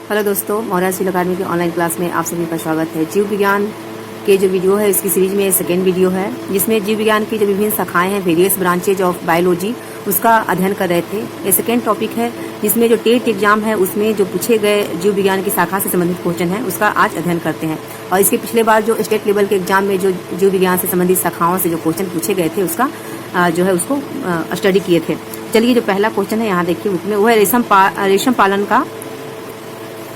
Hello दोस्तों, Maurya civil अकादमी की online class में आप सभी का स्वागत है। जीव विज्ञान के जो वीडियो है इसकी सीरीज में सेकेंड वीडियो है, जिसमें जीव विज्ञान की जो विभिन्न शाखाएं हैं, वेरियस ब्रांचेज ऑफ बायोलॉजी, उसका अध्ययन कर रहे थे। ये सेकेंड टॉपिक है जिसमें जो टेट एग्जाम है उसमें जो पूछे गए जीव विज्ञान की शाखा से संबंधित क्वेश्चन है उसका आज अध्ययन करते हैं। और इसके पिछले बार जो स्टेट लेवल के एग्जाम में जो जीव विज्ञान से संबंधित शाखाओं से जो क्वेश्चन पूछे गए थे उसका जो है उसको स्टडी किए थे। चलिए, जो पहला क्वेश्चन है यहाँ देखिए बुक में, वो है रेशम पालन का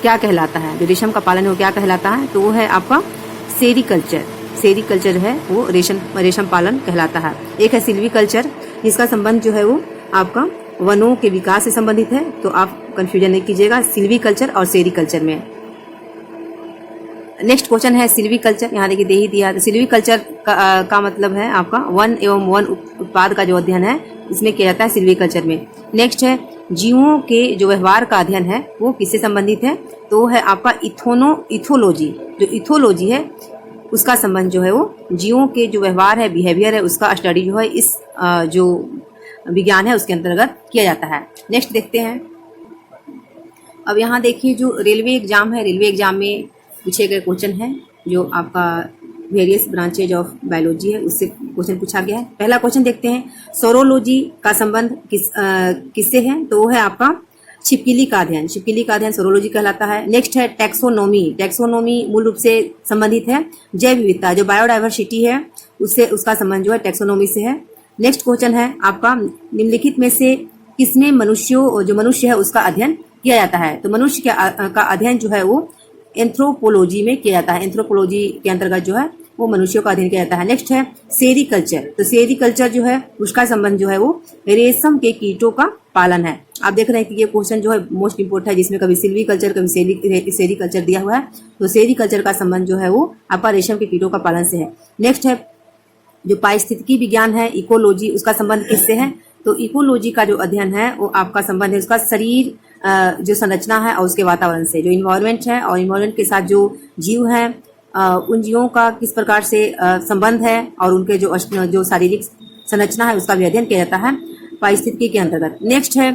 क्या कहलाता है। जो रेशम का पालन है वो क्या कहलाता है, तो वो है आपका सेरीकल्चर। सेरीकल्चर है वो रेशम पालन कहलाता है। एक है सिल्वीकल्चर, जिसका संबंध जो है वो आपका वनों के विकास से संबंधित है, तो आप कंफ्यूजन नहीं कीजिएगा सिल्वीकल्चर और सेरीकल्चर में। नेक्स्ट क्वेश्चन है सिल्वीकल्चर, यहाँ देखिए दे ही दिया। तो सिल्वीकल्चर का मतलब है आपका वन एवं वन उत्पाद का जो अध्ययन है इसमें किया जाता है सिल्वीकल्चर में। नेक्स्ट है जीवों के जो व्यवहार का अध्ययन है वो किससे संबंधित है, तो वो है आपका इथोलॉजी। जो इथोलॉजी है उसका संबंध जो है वो जीवों के जो व्यवहार है, बिहेवियर है, उसका स्टडी जो है इस जो विज्ञान है उसके अंतर्गत किया जाता है। नेक्स्ट देखते हैं। अब यहाँ देखिए जो रेलवे एग्जाम है, रेलवे एग्जाम में पूछे गए क्वेश्चन है जो आपका वेरियस ब्रांचेज ऑफ बायोलॉजी है उससे क्वेश्चन पूछा गया है। पहला क्वेश्चन देखते हैं, सोरोलॉजी का संबंध किससे है, तो वो है आपका छिपकली का अध्ययन। छिपकली का अध्ययन सोरोलॉजी कहलाता है। नेक्स्ट है टैक्सोनॉमी। टैक्सोनॉमी मूल रूप से संबंधित है जैव विविधता, जो बायोडाइवर्सिटी है उससे उसका संबंध जो है टैक्सोनॉमी से है। नेक्स्ट क्वेश्चन है आपका, निम्नलिखित में से किसमें मनुष्य है उसका अध्ययन किया जाता है, तो मनुष्य का अध्ययन जो है वो एंथ्रोपोलॉजी में किया जाता है। एंथ्रोपोलॉजी के अंतर्गत जो है वो मनुष्यों का अध्ययन किया जाता है। नेक्स्ट है सेरीकल्चर। तो सेरीकल्चर जो है उसका संबंध जो है वो रेशम के कीटों का पालन है। आप देख रहे हैं कि ये क्वेश्चन जो है मोस्ट इंपोर्टेंट है, जिसमें कभी सिल्वीकल्चर कभी सेरीकल्चर दिया हुआ है। तो सेरीकल्चर का संबंध जो है वो आपका रेशम के कीटों का पालन से है। नेक्स्ट है जो पारिस्थितिकी विज्ञान है, इकोलॉजी, उसका संबंध किससे है, तो इकोलॉजी का जो अध्ययन है वो आपका संबंध है उसका शरीर जो संरचना है और उसके वातावरण से, जो इन्वायरमेंट है और इन्वायरमेंट के साथ जो जीव हैं उन जीवों का किस प्रकार से संबंध है और उनके जो शारीरिक संरचना है उसका भी अध्ययन किया जाता है पारिस्थितिकी के अंतर्गत। नेक्स्ट है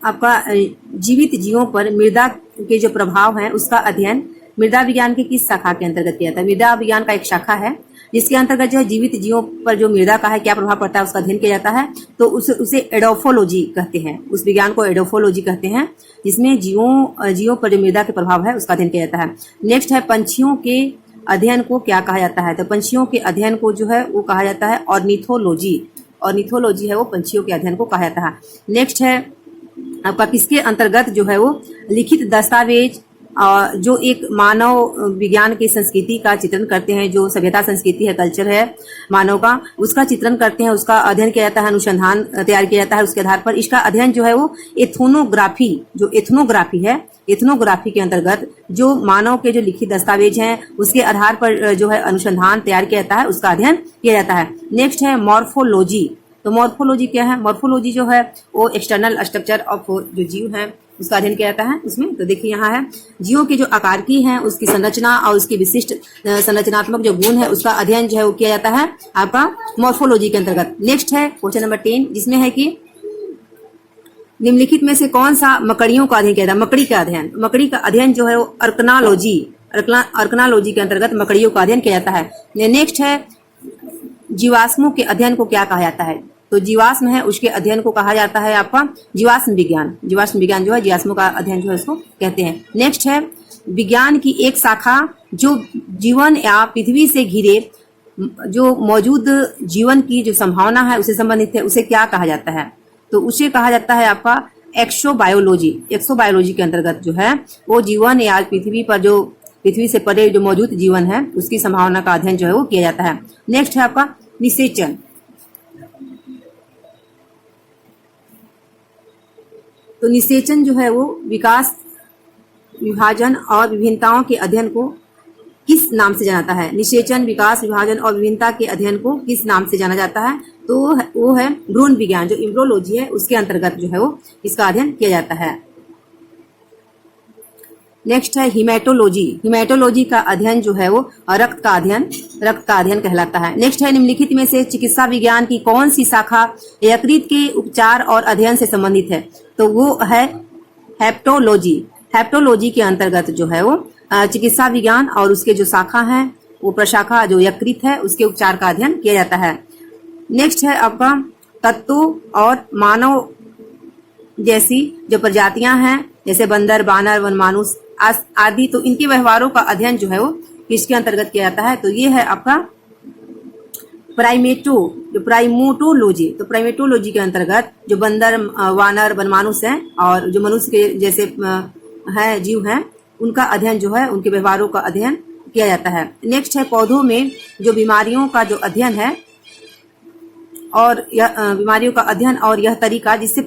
आपका जीवित जीवों पर मृदा के जो प्रभाव है उसका अध्ययन मृदा विज्ञान के किस शाखा के अंतर्गत किया जाता है। मृदा विज्ञान का एक शाखा है जिसके अंतर्गत जो है जीवित जीवों पर जो मृदा का है क्या प्रभाव पड़ता है उसका अध्ययन किया जाता है, तो उसे एडोफोलॉजी कहते हैं। उस विज्ञान को एडोफोलॉजी कहते हैं, जिसमें जीवों पर जो मृदा के प्रभाव है उसका अध्ययन किया जाता है। नेक्स्ट है पंछियों के अध्ययन को क्या कहा जाता है, तो पंछियों के अध्ययन को जो है वो कहा जाता है ऑर्निथोलॉजी। ऑर्निथोलॉजी है वो पंछियों के अध्ययन को कहा जाता है। नेक्स्ट है आपका किसके अंतर्गत जो है वो लिखित दस्तावेज जो एक मानव विज्ञान की संस्कृति का चित्रण करते हैं, जो सभ्यता संस्कृति है, कल्चर है मानव का, उसका चित्रण करते हैं, उसका अध्ययन किया जाता है, अनुसंधान तैयार किया जाता है। उसके आधार पर इसका अध्ययन जो है वो एथनोग्राफी, जो एथनोग्राफी है, एथनोग्राफी के अंतर्गत जो मानव के जो लिखित दस्तावेज हैं उसके आधार पर जो है अनुसंधान तैयार किया जाता है, उसका अध्ययन किया जाता है। नेक्स्ट है मॉर्फोलॉजी। तो मॉर्फोलॉजी क्या है, मॉर्फोलॉजी जो है वो एक्सटर्नल स्ट्रक्चर ऑफ जो जीव है उसका अध्ययन किया जाता है उसमें। तो देखिए यहाँ है जीवों की जो आकार की है उसकी संरचना और उसकी विशिष्ट संरचनात्मक जो गुण है उसका अध्ययन जो है वो किया जाता है आपका मॉर्फोलॉजी के अंतर्गत। नेक्स्ट है क्वेश्चन नंबर 10, जिसमें है कि निम्नलिखित में से कौन सा मकड़ियों का अध्ययन किया जाता है। मकड़ी का अध्ययन, मकड़ी का अध्ययन जो है वो अर्कनालॉजी के अंतर्गत मकड़ियों का अध्ययन किया जाता है। नेक्स्ट है जीवाश्मों के अध्ययन को क्या कहा जाता है, तो जीवाश्म है उसके अध्ययन को कहा जाता है आपका जीवाश्म विज्ञान। जीवाश्म विज्ञान जो है जीवाश्मों का अध्ययन जो है उसको कहते हैं। नेक्स्ट है विज्ञान की एक शाखा जो जीवन या पृथ्वी से घिरे जो मौजूद जीवन की जो संभावना है उसे संबंधित है, उसे क्या कहा जाता है, तो उसे कहा जाता है आपका एक्सोबायोलॉजी। एक्सोबायोलॉजी के अंतर्गत जो है वो जीवन या पृथ्वी से परे जो मौजूद जीवन है उसकी संभावना का अध्ययन जो है वो किया जाता है। नेक्स्ट है आपका निषेचन। तो निषेचन जो है वो विकास, विभाजन और विभिन्नताओं के अध्ययन को किस नाम से जाना जाता है। निषेचन, विकास, विभाजन और विभिन्नता के अध्ययन को किस नाम से जाना जाता है, तो वो है भ्रूण विज्ञान, जो एम्ब्रियोलॉजी है उसके अंतर्गत जो है वो इसका अध्ययन किया जाता है। नेक्स्ट है हिमेटोलॉजी। हिमेटोलॉजी का अध्ययन जो है वो रक्त का अध्ययन कहलाता है। नेक्स्ट है निम्नलिखित में से चिकित्सा विज्ञान की कौन सी शाखा यकृत के उपचार और अध्ययन से संबंधित है? तो वो है हेप्टोलॉजी। हेप्टोलॉजी के अंतर्गत जो है वो चिकित्सा विज्ञान और उसके जो शाखा है वो प्रशाखा जो यकृत है उसके उपचार का अध्ययन किया जाता है। नेक्स्ट है आपका तत्वों और मानव जैसी जो प्रजातियां हैं जैसे बंदर, बानर, वनमानुष आदि, तो इनके व्यवहारों का अध्ययन जो है वो किसके अंतर्गत किया जाता है? तो ये है आपका प्राइमेटोलॉजी। तो प्राइमेटोलॉजी के अंतर्गत जो बंदर, वानर, वनमानुष हैं और जो मनुष्य के जैसे है जीव हैं उनका अध्ययन जो है, उनके व्यवहारों का अध्ययन किया जाता है। नेक्स्ट है पौधों में जो बीमारियों का जो अध्ययन है और बीमारियों का अध्ययन और यह तरीका जिससे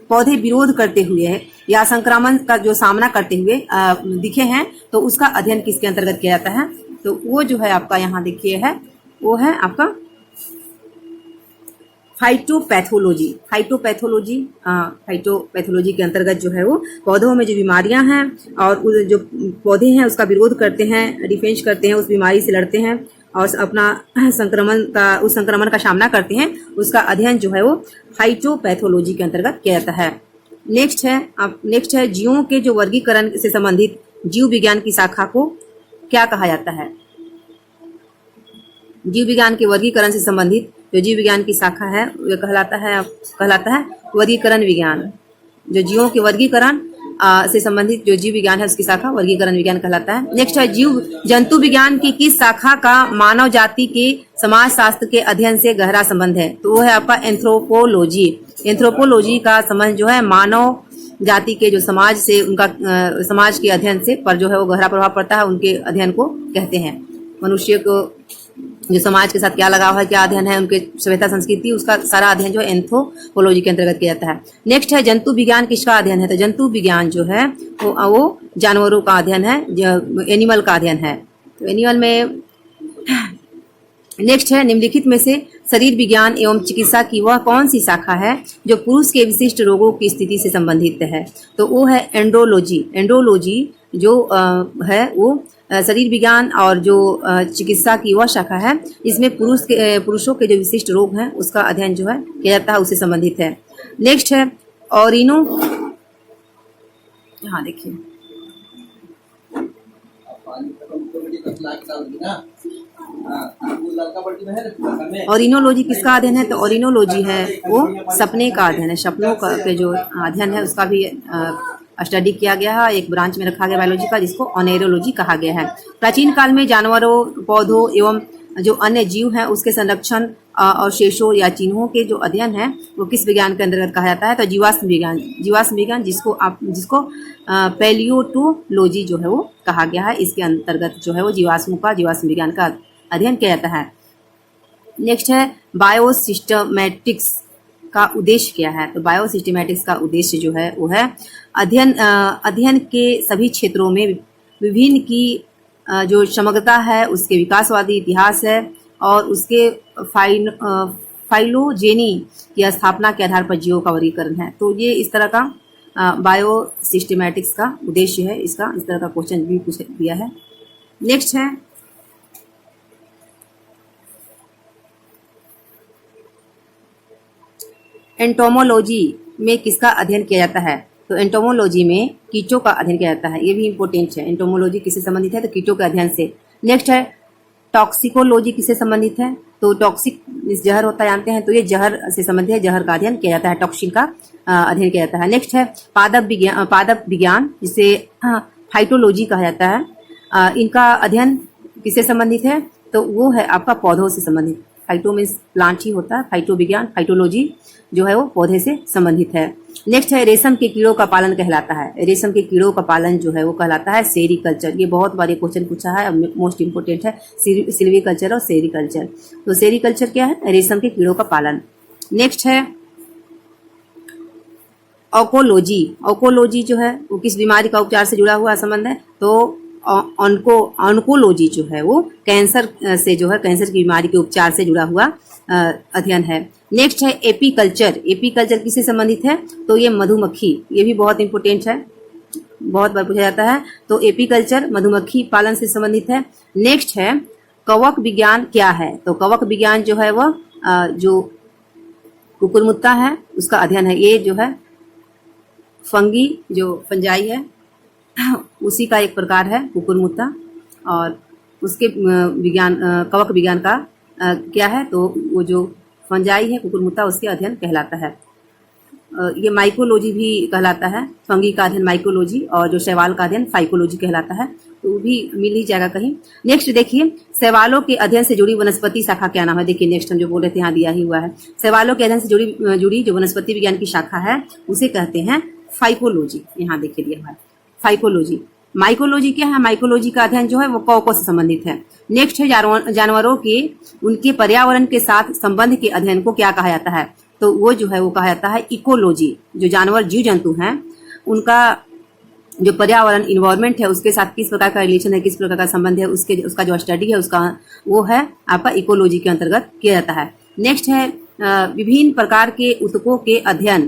पौधे विरोध करते हुए या संक्रमण का जो सामना करते हुए दिखे हैं, तो उसका अध्ययन किसके अंतर्गत किया जाता है? तो वो जो है आपका यहाँ देखिए है, वो है आपका फाइटोपैथोलॉजी। फाइटोपैथोलॉजी के अंतर्गत जो है वो पौधों में जो बीमारियां हैं और जो पौधे हैं उसका विरोध करते हैं, डिफेंस करते हैं, उस बीमारी से लड़ते हैं और अपना संक्रमण का सामना करते हैं, उसका अध्ययन जो है वो फाइटोपैथोलॉजी के अंतर्गत किया जाता है। नेक्स्ट है जीवों के जो वर्गीकरण से संबंधित जीव विज्ञान की शाखा को क्या कहा जाता है? जीव विज्ञान के वर्गीकरण से संबंधित जो जीव विज्ञान की शाखा है वह कहलाता है वर्गीकरण विज्ञान। जो जीवों के वर्गीकरण से संबंधित जो जीव विज्ञान है उसकी शाखा वर्गीकरण विज्ञान कहलाता है। नेक्स्ट है जीव जंतु विज्ञान की किस शाखा का मानव जाति के समाज शास्त्र के अध्ययन से गहरा संबंध है? तो वो है आपका एंथ्रोपोलॉजी। एंथ्रोपोलॉजी का संबंध जो है मानव जाति के जो समाज से उनका समाज के अध्ययन से पर जो है वो गहरा प्रभाव पड़ता है, उनके अध्ययन को कहते हैं। मनुष्य को जो समाज के साथ क्या लगाव है, क्या अध्ययन है, उनके सभ्यता संस्कृति, उसका सारा अध्ययन जो है एंथ्रोपोलॉजी के अंतर्गत किया जाता है। नेक्स्ट है जंतु विज्ञान किसका अध्ययन है? तो जंतु विज्ञान जो है वो जानवरों का अध्ययन है, जो एनिमल का अध्ययन है। तो एनिमल में नेक्स्ट है निम्नलिखित में से शरीर विज्ञान एवं चिकित्सा की वह कौन सी शाखा है जो पुरुष के विशिष्ट रोगों की स्थिति से संबंधित है? तो वो है एंड्रोलॉजी। एंड्रोलॉजी जो है वो शरीर विज्ञान और जो चिकित्सा की वह शाखा है, इसमें पुरुषों के जो विशिष्ट रोग हैं उसका अध्ययन जो है किया जाता है, उससे संबंधित है। नेक्स्ट है ऑरिनो, हाँ देखिए ऑरिनोलॉजी किसका अध्ययन है? तो ऑरिनोलॉजी है वो सपने का अध्ययन है, सपनों का के जो अध्ययन है उसका भी स्टडी किया गया है, एक ब्रांच में रखा गया बायोलॉजी का, जिसको ऑनेरोलॉजी कहा गया है। प्राचीन काल में जानवरों, पौधों एवं जो अन्य जीव हैं उसके संरक्षण और शेषों या चिन्हों के जो अध्ययन है वो किस विज्ञान के अंतर्गत कहा जाता है? तो जीवाश्म विज्ञान जिसको पैलियोटोलॉजी जो है वो कहा गया है, इसके अंतर्गत जो है वो जीवाश्म विज्ञान का अध्ययन किया जाता है। नेक्स्ट है बायोसिस्टमैटिक्स का उद्देश्य क्या है? तो बायोसिस्टमैटिक्स का उद्देश्य जो है वो है अध्ययन के सभी क्षेत्रों में विभिन्न की जो समग्रता है, उसके विकासवादी इतिहास है और उसके फाइलोजेनी की स्थापना के आधार पर जीवों का वर्गीकरण है। तो ये इस तरह का बायोसिस्टमैटिक्स का उद्देश्य है, इसका इस तरह का क्वेश्चन भी पूछ दिया है। नेक्स्ट है एंटोमोलॉजी में किसका अध्ययन किया जाता है? तो एंटोमोलॉजी में कीटों का अध्ययन किया जाता है, ये भी इंपॉर्टेंट है। एंटोमोलॉजी किससे संबंधित है? तो कीटों के अध्ययन से। नेक्स्ट है टॉक्सिकोलॉजी किससे संबंधित है? तो टॉक्सिक जहर होता है जानते हैं, तो ये जहर से संबंधित है, जहर का अध्ययन किया जाता है, टॉक्सिन का अध्ययन किया जाता है। नेक्स्ट है पादप विज्ञान जिसे फाइटोलॉजी कहा जाता है, इनका अध्ययन किससे संबंधित है? तो वो है आपका पौधों से संबंधित। फाइटो मीन्स प्लांट ही होता है, फाइटो विज्ञान, फाइटोलॉजी जो है वो पौधे से संबंधित है। नेक्स्ट है रेशम के कीड़ों का पालन कहलाता है। रेशम के कीड़ों का पालन जो है वो कहलाता है सेरीकल्चर। ये बहुत बार क्वेश्चन पूछा है, मोस्ट इंपोर्टेंट है सिल्वीकल्चर और सेरीकल्चर। तो सेरीकल्चर क्या है? रेशम के कीड़ों का पालन। नेक्स्ट है ऑकोलॉजी। ऑकोलॉजी जो है वो किस बीमारी का उपचार से जुड़ा हुआ संबंध है? तो ऑन्कोलॉजी जो है वो कैंसर से जो है कैंसर की बीमारी के उपचार से जुड़ा हुआ अध्ययन है। नेक्स्ट है एपीकल्चर। एपीकल्चर किससे संबंधित है? तो ये मधुमक्खी, ये भी बहुत इंपोर्टेंट है। बहुत बार पूछा जाता है। तो एपीकल्चर मधुमक्खी पालन से संबंधित है। नेक्स्ट है कवक विज्ञान क्या है? तो कवक विज्ञान जो है वह जो कुकुरमुत्ता है उसका अध्ययन है। ये जो है फंगी जो फंजाई है उसी का एक प्रकार है कुकुरमुत्ता, और उसके विज्ञान कवक विज्ञान का क्या है? तो वो जो फंजाई है कुकुरमुत्ता उसके अध्ययन कहलाता है। ये माइकोलॉजी भी कहलाता है। फंगी का अध्ययन माइकोलॉजी और जो शैवाल का अध्ययन फाइकोलॉजी कहलाता है। तो वो भी मिल ही जाएगा कहीं। नेक्स्ट देखिए शैवालों के अध्ययन से जुड़ी वनस्पति शाखा क्या नाम है? देखिए नेक्स्ट हम जो बोल रहे थे यहाँ दिया ही हुआ है। शैवालों के अध्ययन से जुड़ी जो वनस्पति विज्ञान की शाखा है उसे कहते हैं फाइकोलॉजी। यहाँ देखिए दिया हुआ है फाइकोलॉजी। माइकोलॉजी क्या है? माइकोलॉजी का अध्ययन जो है वो कवकों से संबंधित है। नेक्स्ट है जानवरों के उनके पर्यावरण के साथ संबंध के अध्ययन को क्या कहा जाता है? तो वो जो है वो कहा जाता है इकोलॉजी। जो जानवर जीव जंतु हैं उनका जो पर्यावरण इन्वायरमेंट है उसके साथ किस प्रकार का रिलेशन है, किस प्रकार का संबंध है, उसका जो स्टडी है उसका वो है आपका इकोलॉजी के अंतर्गत किया जाता है। नेक्स्ट है विभिन्न प्रकार के ऊतकों के अध्ययन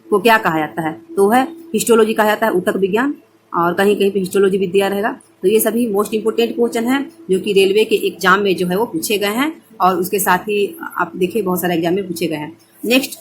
को क्या कहा जाता है? तो है हिस्टोलॉजी कहा जाता है, ऊतक विज्ञान, और कहीं कहीं पे हिस्टोलॉजी भी दिया रहेगा। तो ये सभी मोस्ट इंपोर्टेंट क्वेश्चन है जो कि रेलवे के एग्जाम में जो है वो पूछे गए हैं, और उसके साथ ही आप देखिए बहुत सारे एग्जाम में पूछे गए हैं। नेक्स्ट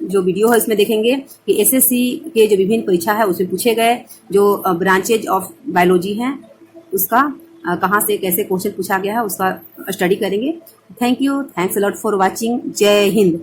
जो वीडियो है इसमें देखेंगे कि एसएससी के जो विभिन्न परीक्षा है उसमें पूछे गए जो ब्रांचेज ऑफ बायोलॉजी हैं उसका कहाँ से कैसे क्वेश्चन पूछा गया है उसका स्टडी करेंगे। Thank you, thanks a lot for watching. जय हिंद।